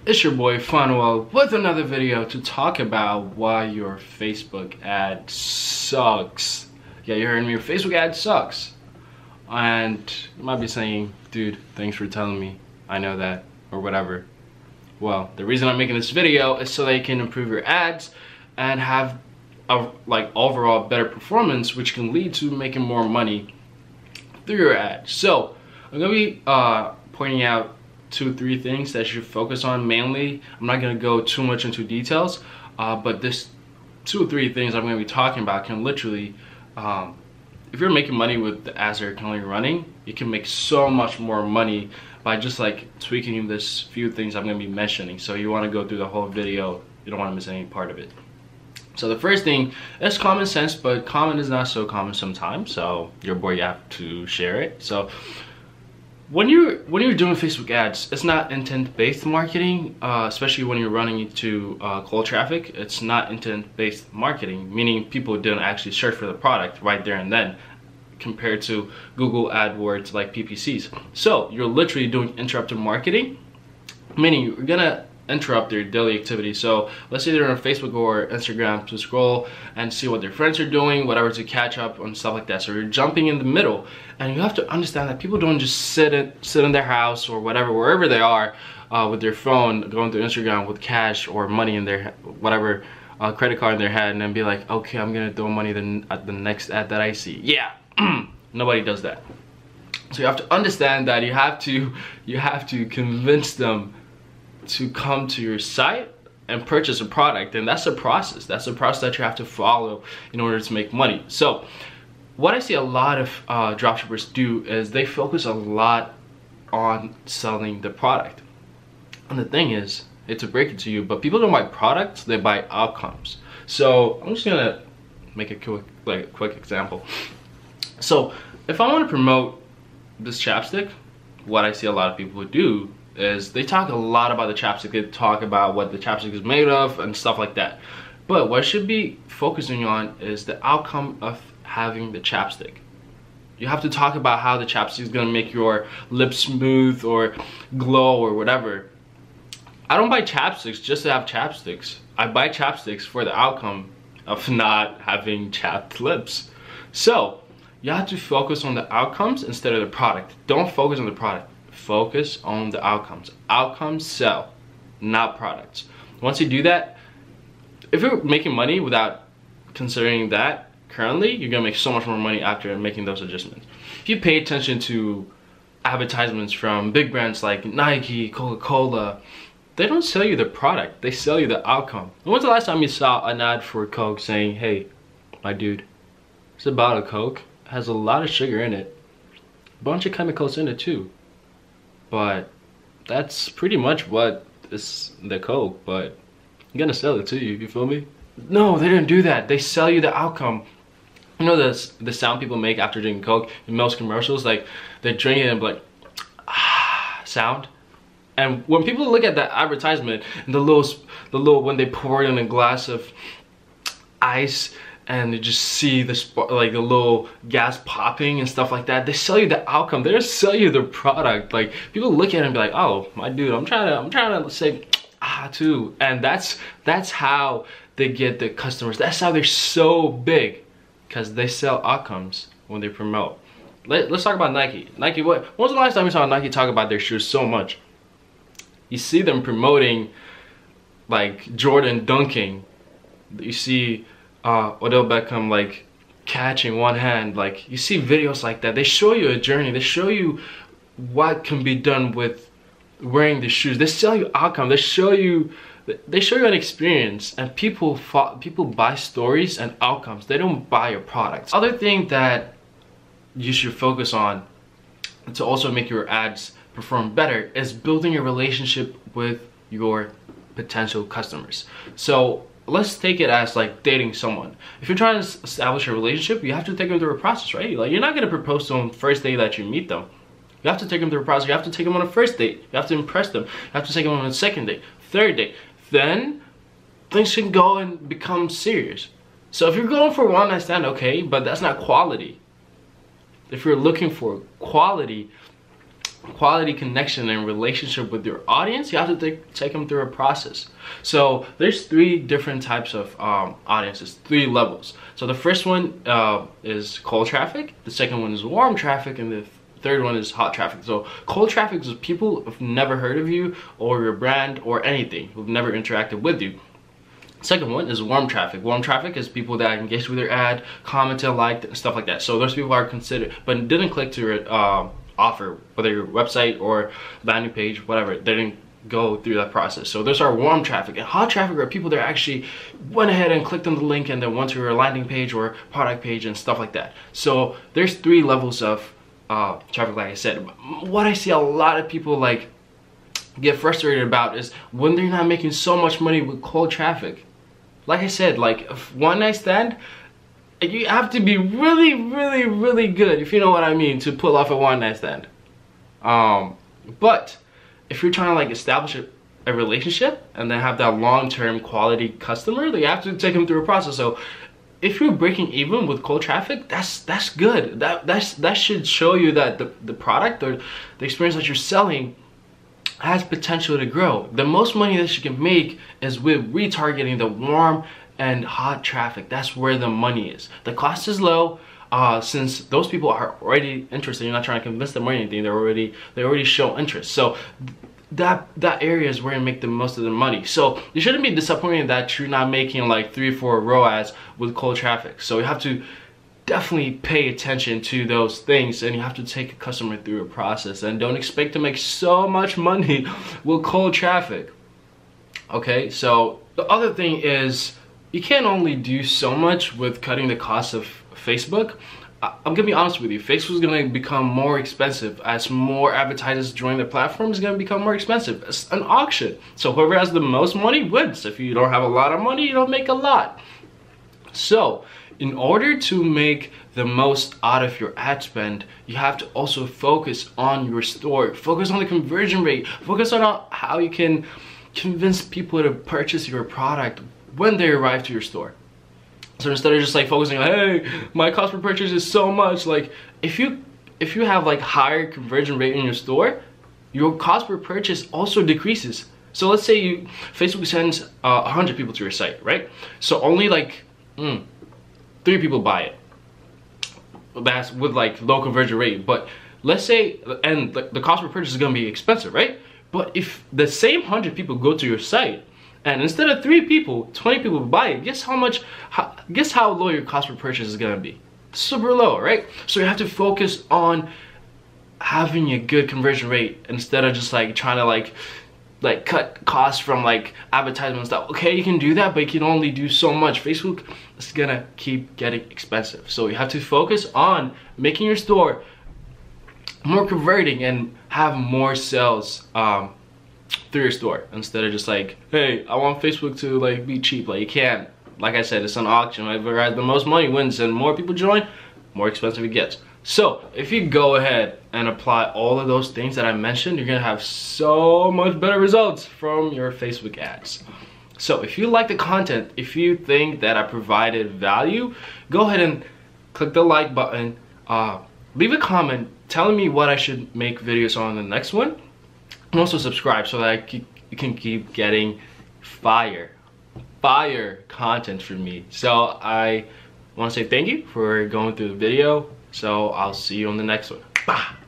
It's your boy Fanuel with another video to talk about why your Facebook ad sucks. Yeah, you heard me, your Facebook ad sucks. And you might be saying, dude, thanks for telling me, I know that, or whatever. Well, the reason I'm making this video is so that you can improve your ads and have a overall better performance, which can lead to making more money through your ads. So I'm gonna be pointing out 2-3 things that you should focus on mainly. I'm not gonna go too much into details, but this 2 or 3 things I'm gonna be talking about can literally, if you're making money with the ads that are currently running, you can make so much more money by just like tweaking this few things I'm gonna be mentioning. So you wanna go through the whole video, you don't wanna miss any part of it. So the first thing is common sense, but common is not so common sometimes. So your boy, you have to share it. So when you're doing Facebook ads, it's not intent-based marketing, especially when you're running into cold traffic. It's not intent-based marketing, meaning people didn't actually search for the product right there and then, compared to Google AdWords like PPCs. So you're literally doing interrupted marketing, meaning you're gonna interrupt their daily activity. So let's say they're on Facebook or Instagram to scroll and see what their friends are doing, whatever, to catch up on stuff like that. So you're jumping in the middle, and you have to understand that people don't just sit in their house or whatever, wherever they are, with their phone going through Instagram with cash or money in their whatever credit card in their head, and then be like, okay, I'm gonna throw money at the next ad that I see. Yeah, nobody does that. So you have to understand that you have to convince them to come to your site and purchase a product, and that's a process. That's a process that you have to follow in order to make money. So what I see a lot of dropshippers do is they focus a lot on selling the product. And the thing is, it's to break it to you, but people don't buy products, they buy outcomes. So I'm just gonna make a quick example. So if I want to promote this chapstick, what I see a lot of people do is they talk a lot about the chapstick. They talk about what the chapstick is made of and stuff like that. But what I should be focusing on is the outcome of having the chapstick. You have to talk about how the chapstick is gonna make your lips smooth or glow or whatever. I don't buy chapsticks just to have chapsticks. I buy chapsticks for the outcome of not having chapped lips. So you have to focus on the outcomes instead of the product. Don't focus on the product. Focus on the outcomes. Outcomes sell, not products. Once you do that, if you're making money without considering that currently, you're gonna make so much more money after making those adjustments. If you pay attention to advertisements from big brands like Nike, Coca-Cola, they don't sell you the product, they sell you the outcome. And when's the last time you saw an ad for Coke saying, hey, my dude, it's a bottle of Coke, it has a lot of sugar in it, a bunch of chemicals in it too. But that's pretty much what is the Coke, but I'm gonna sell it to you, you feel me? No, they didn't do that. They sell you the outcome. You know the sound people make after drinking Coke in most commercials? Like, they drink it and be like, ah, sound. And when people look at that advertisement, and the little when they pour it in a glass of ice, and you just see the like the little gas popping and stuff like that, they sell you the outcome. They don't sell you the product. Like, people look at it and be like, oh, my dude, I'm trying to say ah too. And that's how they get the customers. That's how they're so big, because they sell outcomes when they promote. Let's talk about Nike. Nike, when was the last time you saw Nike talk about their shoes so much? You see them promoting like Jordan dunking. You see Odell Beckham like catching one hand. Like, you see videos like that. They show you a journey. They show you what can be done with wearing the shoes. They sell you outcome. They show you an experience, and people buy stories and outcomes. They don't buy your products. Other thing that you should focus on to also make your ads perform better is building a relationship with your potential customers. So let's take it as like dating someone. If you're trying to establish a relationship, you have to take them through a process, right? Like, you're not gonna propose to them first day that you meet them. You have to take them through a process. You have to take them on a first date. You have to impress them. You have to take them on a second date, third date. Then things can go and become serious. So if you're going for one night stand, okay, but that's not quality. If you're looking for quality, quality connection and relationship with your audience, you have to take them through a process. So there's 3 different types of audiences, 3 levels. So the first one is cold traffic, the second one is warm traffic, and the third one is hot traffic. So cold traffic is people who've never heard of you or your brand or anything, who've never interacted with you. Second one is warm traffic. Warm traffic is people that engaged with your ad, commented, liked, and stuff like that. So those people are considered, but didn't click to your offer, whether your website or landing page, whatever. They didn't go through that process. So those are warm traffic. And hot traffic are people that actually went ahead and clicked on the link and then went to your landing page or product page and stuff like that. So there's 3 levels of traffic, like I said. What I see a lot of people like get frustrated about is when they're not making so much money with cold traffic. Like I said, like one night stand, you have to be really, really, really good, if you know what I mean, to pull off a one night stand. But if you're trying to like establish a relationship and then have that long-term quality customer, you have to take them through a process. So if you're breaking even with cold traffic, that's good. That should show you that the product or the experience that you're selling has potential to grow. The most money that you can make is with retargeting the warm and hot traffic. That's where the money is. The cost is low, since those people are already interested. You're not trying to convince them or anything. They already show interest. So that area is where you make the most of the money. So you shouldn't be disappointed that you're not making like 3 or 4 ROAS with cold traffic. So you have to definitely pay attention to those things, and you have to take a customer through a process, and don't expect to make so much money with cold traffic. Okay, so the other thing is you can't only do so much with cutting the cost of Facebook. I'm gonna be honest with you, Facebook's gonna become more expensive as more advertisers join the platform. Is gonna become more expensive. It's an auction, so whoever has the most money wins. If you don't have a lot of money, you don't make a lot. So in order to make the most out of your ad spend, you have to also focus on your store, focus on the conversion rate, focus on how you can convince people to purchase your product when they arrive to your store. So instead of just like focusing on, hey, my cost per purchase is so much, like if you have like higher conversion rate in your store, your cost per purchase also decreases. So let's say Facebook sends 100 people to your site, right? So only like 3 people buy it. That's with like low conversion rate. But let's say, and the cost per purchase is gonna be expensive, right? But if the same 100 people go to your site, and instead of 3 people, 20 people buy it, guess how low your cost per purchase is gonna be? Super low, right? So you have to focus on having a good conversion rate instead of just like trying to like cut costs from like advertisement stuff. Okay, you can do that, but you can only do so much. Facebook is gonna keep getting expensive. So you have to focus on making your store more converting and have more sales through your store, instead of just like, hey, I want Facebook to like be cheap. Like, you can't. Like I said, it's an auction. Whoever has the most money wins, and more people join, more expensive it gets. So if you go ahead and apply all of those things that I mentioned, you're gonna have so much better results from your Facebook ads. So if you like the content, if you think that I provided value, go ahead and click the like button, leave a comment telling me what I should make videos on the next one, and also subscribe so that you can keep getting fire content from me. So I want to say thank you for going through the video. So I'll see you on the next one. Bye.